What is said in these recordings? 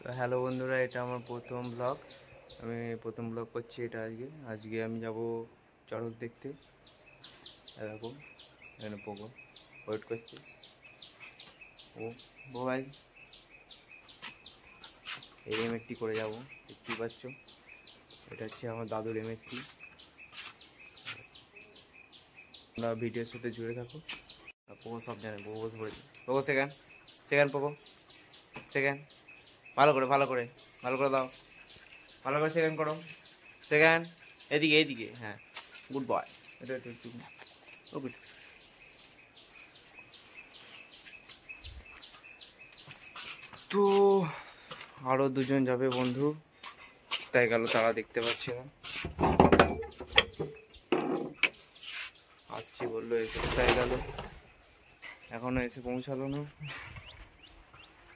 তো হ্যালো বন্ধুরা, এটা আমার প্রথম ব্লগ। আমি প্রথম ব্লগ করছি এটা। আজকে আমি যাব চড়ক দেখতে। এরকম এখানে পোগো ওয়েট করছি। ও ভাই, এই এমএটি করে যাব, দেখতেই পাচ্ছ। এটা হচ্ছে আমার দাদুর এমএটি। তোমরা ভিডিওর সাথে জুড়ে থাকো। পোগো সব জানে, পোগো বসে পড়েছে। Pogo second Pogo second. ভালো করে দাও, ভালো করে সেকেন্ড করো। সেকেন্ড এদিকে হ্যাঁ, গুড বয়। এটা একটু ওকে। তো আরও দুজন যাবে বন্ধু, তাই গেল, তারা দেখতে পাচ্ছি না। আসছি বললো, এসে তাই গেল, এখনো এসে পৌঁছালো না।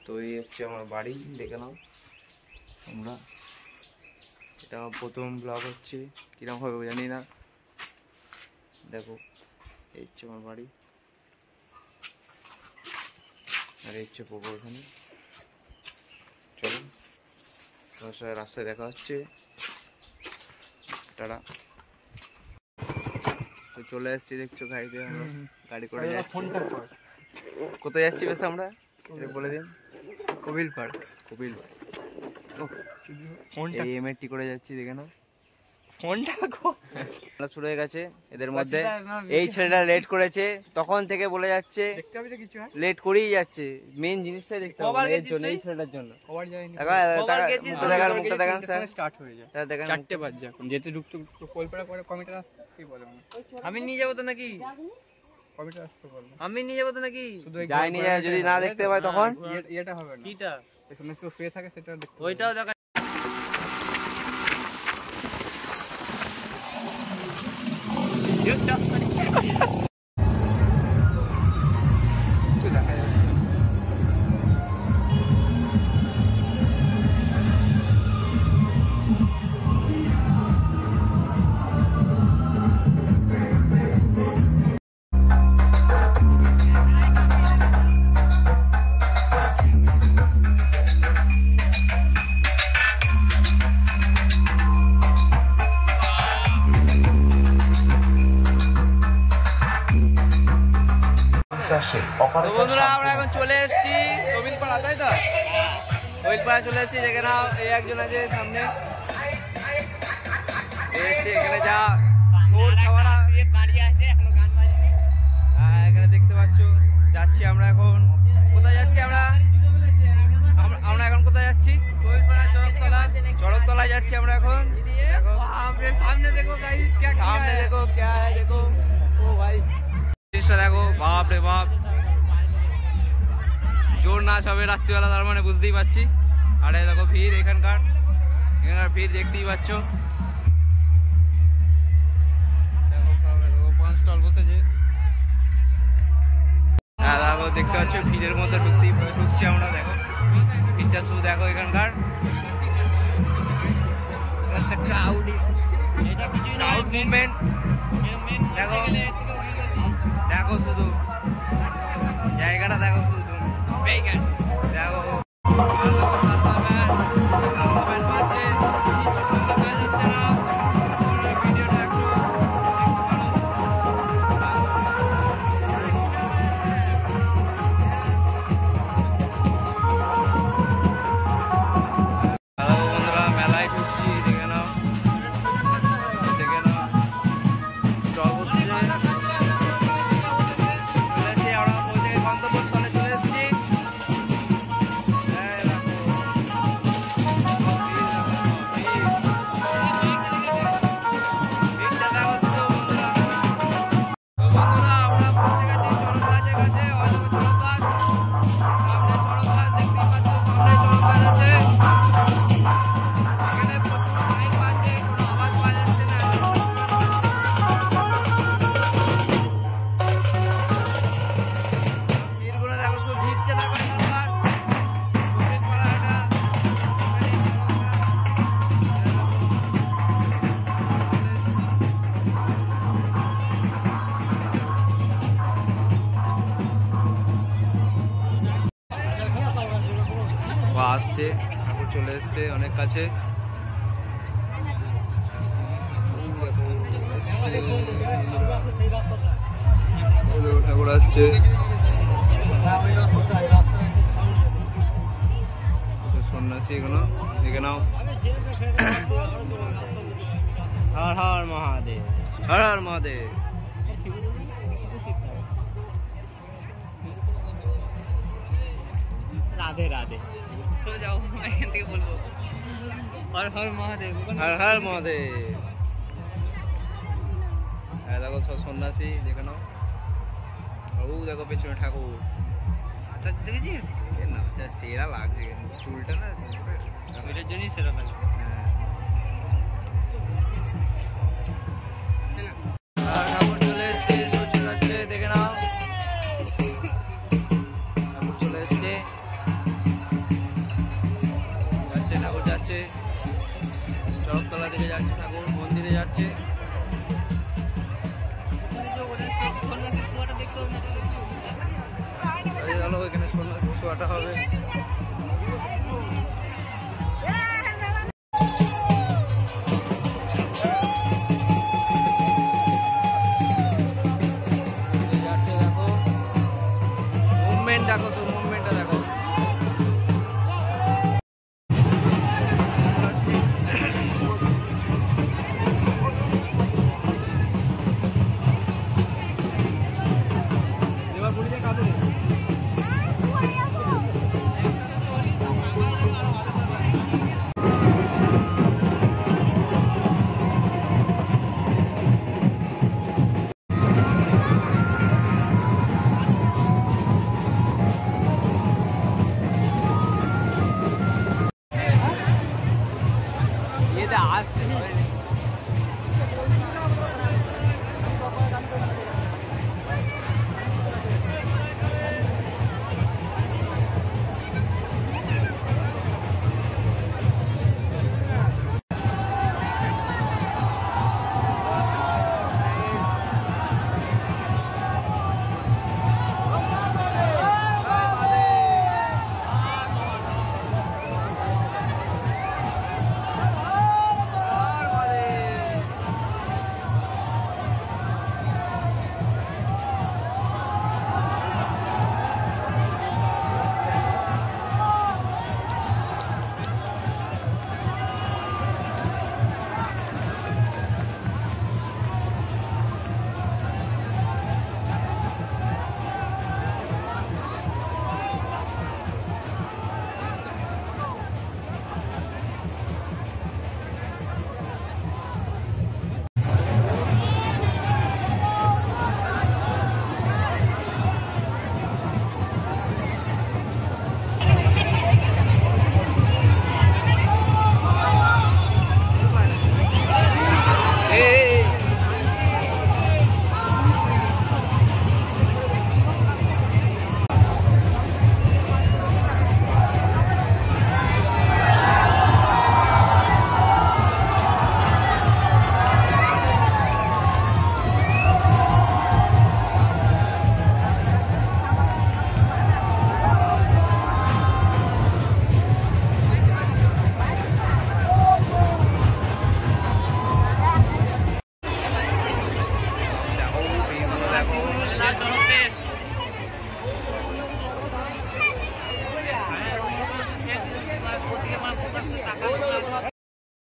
তো এই হচ্ছে আমার বাড়ি, দেখে নাও তোমরা। এটা আমার প্রথম ব্লগ হচ্ছে, কিরকম হবে জানি না। দেখো, এই হচ্ছে আমার বাড়ি, আর এই হচ্ছে পোগো এখানে। চলো, তোমার সাথে রাস্তায় দেখা হচ্ছে। টাটা। তো চলে আসছি, দেখছো গাড়িতে, গাড়ি করে যাচ্ছি। কোথায় যাচ্ছি বেশ আমরা, বলে দিন। কবিল পার্ক। এই এমএটি করে যাচ্ছি, দেখে নাও। ফোনটা শুরু হয়ে গেছে এদের মধ্যে। এই ছেলেটা লেট করেছে, তখন থেকে বলে যাচ্ছে লেট করেই যাচ্ছে। মেন জিনিসটাই দেখতে হবে এর জন্য, এই ছেলেটার জন্য। আমি নিয়ে যাবো তো নাকি, যাই নিয়ে যায়, যদি না দেখতে পাই তখন এটা হবে না। কিটা শুয়ে থাকে সেটা দেখতে, ওইটাও দেখা। বন্ধুরা, আমরা এখন চলে এসেছি কবিলপাড়া, তাই তো? কবিলপাড়া চলে এসেছি, দেখে নাও। এই একজন আছে সামনে, এখানে যা এখানে দেখতে পাচ্ছ। যাচ্ছি আমরা এখন, কোথায় যাচ্ছি আমরা এখন কোথায় যাচ্ছি? চড়কতলায় যাচ্ছি আমরা এখন। সামনে দেখো গাইস, সামনে দেখো क्या है, देखो ও ভাই, জিনিসটা দেখো। বাপ রে বাপ, জোর নাচ হবে রাত্রিবেলা, তার মানে বুঝতেই পারছি। আর দেখো ভিড়, এখানকার ভিড় দেখতেই পাচ্ছ। দেখো সব পান স্টল বসেছে। হ্যাঁ দেখো, দেখতে পাচ্ছ ভিড়ের মধ্যে ঢুকছি আমরা। দেখো ভিড়টা শুধু দেখো এখানকার। দেখো শুধু জায়গাটা, দেখো শুধু দেখো। আসছে। ঠাকুর চলে এসছে অনেক কাছে। ঠাকুর আসছে, সন্ন্যাসী এগুলো দেখে নাও। হর হর মহাদেব, হর হর মহাদেব। রাধে রাধে। যাও এখান থেকে বলবো হর হর মহাদেব, হর হর মহাদেব। হ্যাঁ দেখো সব সন্ন্যাসী দেখে নাও। ও দেখো পেছনে ঠাকুর। আচ্ছা দেখেছিস না আচ্ছা সেরা লাগছে, চুলটা না ওইটার জন্যই সেরা লাগে। ঠাকুর চলে এসছে, চলে যাচ্ছে দেখে নাও। ঠাকুর চলে এসছে, যাচ্ছে ঠাকুর যাচ্ছে, চরকতলা দিকে যাচ্ছে ঠাকুর, মন্দিরে যাচ্ছে। চলো এখানে সন্ন্যাসী শোয়াটা হবে। যাচ্ছে দেখো, মুভমেন্ট দেখো, সব মুভমেন্টটা দেখো।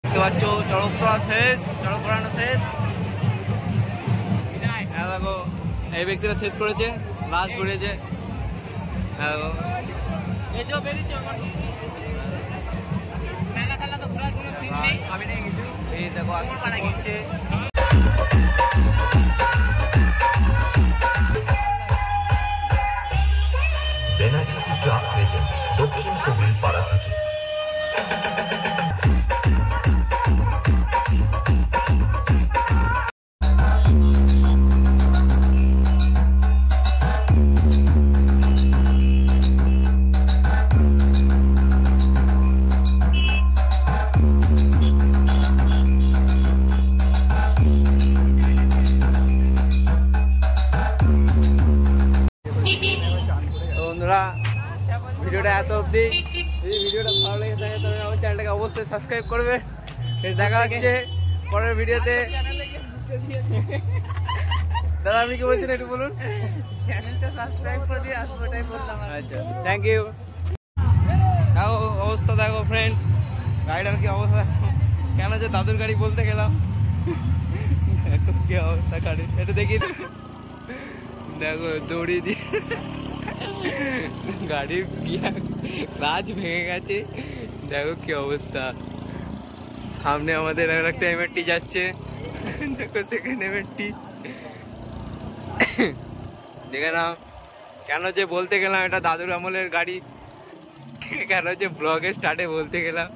দেখতে পাচ্ছ চড়ক চড়া শেষ, চড়ক ঘোরানো শেষ। হ্যাঁ দেখো এই ব্যক্তিরা শেষ করেছে, লাস্ট ঘুরেছে। হ্যাঁ দেখো এই দেখো আস্তে আস্তে পড়ছে। বেনাচিটি ট্রাক প্রেজেন্ট দক্ষিণ কবির পাড়া থেকে। বন্ধুরা ভিডিওটা এত অবধি। যদি ভিডিওটা ভালো লাগে থেকে থাকে তবে আমার চ্যানেলটাকে অবশ্যই সাবস্ক্রাইব করবে। দেখা হচ্ছে পরের ভিডিওতে। দাদা আপনি কি বলছেন একটু বলুন। চ্যানেলটা সাবস্ক্রাইব করে দিয়ে আসবো, ওটাই বললাম। আচ্ছা থ্যাংক ইউ। দেখো অবস্থা দেখো ফ্রেন্ডস, গাড়িটার কি অবস্থা দেখো। কেন যে দাদুর গাড়ি বলতে গেলাম, দেখো কি অবস্থা গাড়ি, এটা দেখি দেখো দড়ি দিয়ে গাড়ির ক্লাচ ভেঙে গেছে, দেখো কি অবস্থা। সামনে আমাদের আর একটা এমআরটি যাচ্ছে, দেখো সেকেন্ড এমআরটি। দেখে নাও কেন যে বলতে গেলাম এটা দাদুর আমলের গাড়ি, কেন যে ব্লগে স্টার্টে বলতে গেলাম।